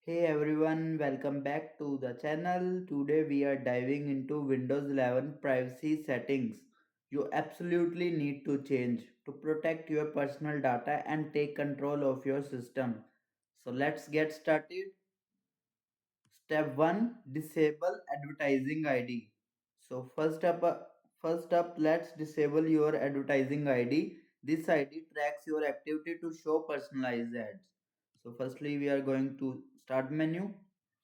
Hey everyone, welcome back to the channel. Today we are diving into Windows 11 privacy settings you absolutely need to change to protect your personal data and take control of your system. So let's get started. Step 1, disable advertising ID. So first up let's disable your advertising ID. This ID tracks your activity to show personalized ads. So firstly we are going to start menu,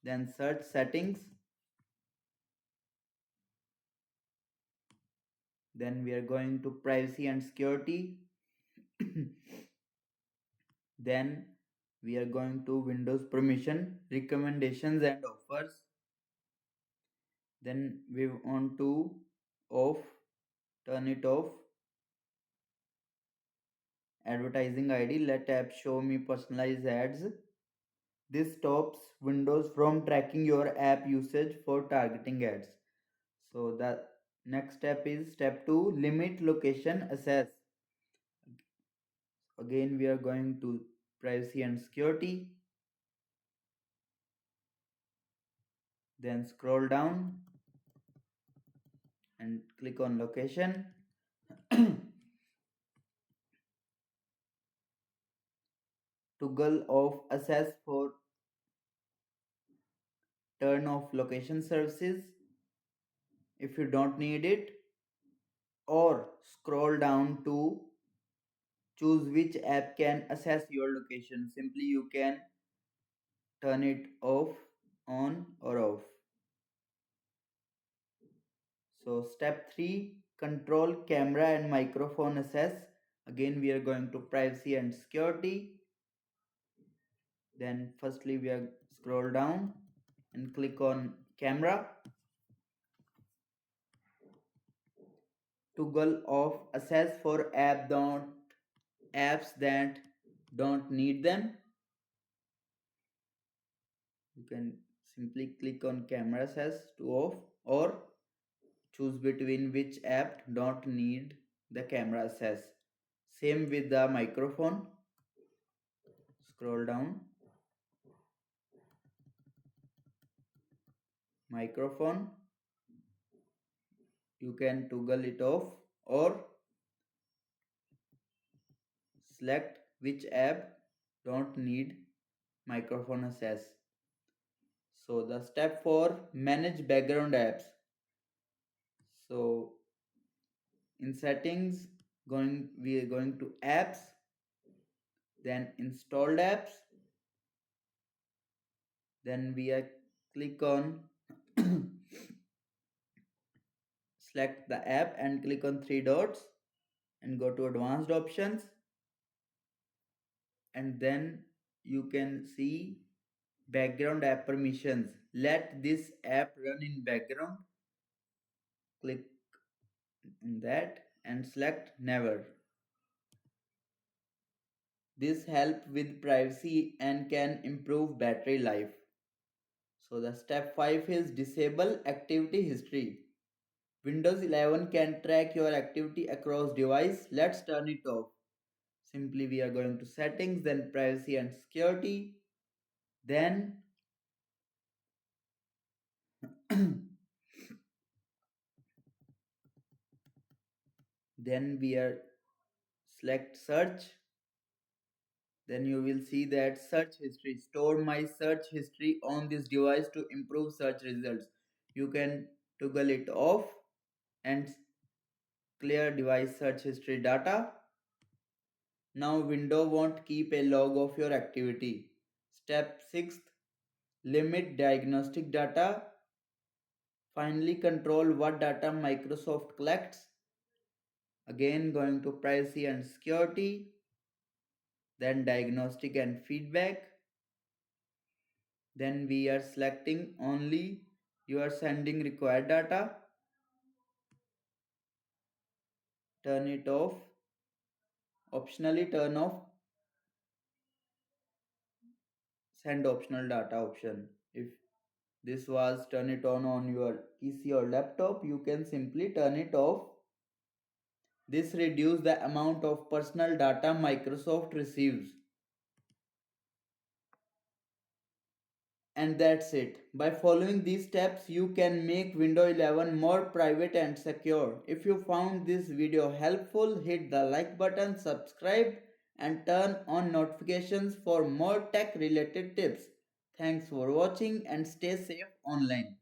then search settings, then we are going to privacy and security. Then we are going to Windows permission, recommendations and offers. Then we want to off, turn it off. Advertising ID, let app show me personalized ads. This stops Windows from tracking your app usage for targeting ads. So the next step is step 2, limit location access. Again we are going to privacy and security, then scroll down and click on location. Toggle off access for turn off location services if you don't need it, or scroll down to choose which app can access your location. Simply you can turn it off, on or off. So step 3, control camera and microphone access. Again we are going to privacy and security. Then firstly we are scroll down and click on camera. Toggle off access for apps that don't need them. You can simply click on camera access to off, or choose between which app don't need the camera access. Same with the microphone. Scroll down, microphone, you can toggle it off or select which app don't need microphone access. So the step 4, manage background apps. So in settings, we are going to apps, then installed apps, then we are click on select the app and click on three dots and go to advanced options, and then you can see background app permissions. Let this app run in background. Click on that and select never. This helps with privacy and can improve battery life. So the step 5 is disable activity history. Windows 11 can track your activity across device. Let's turn it off. Simply we are going to settings, then privacy and security. Then then we are select search. Then you will see that search history. Store my search history on this device to improve search results. You can toggle it off and clear device search history data. Now window won't keep a log of your activity. Step 6, limit diagnostic data. Finally control what data Microsoft collects. Again going to privacy and security, then diagnostic and feedback. Then we are selecting only you are sending required data. Turn it off. Optionally turn off send optional data option. If this was turn it on your PC or laptop, you can simply turn it off. This reduces the amount of personal data Microsoft receives. And that's it. By following these steps, you can make Windows 11 more private and secure. If you found this video helpful, hit the like button, subscribe, and turn on notifications for more tech related tips. Thanks for watching and stay safe online.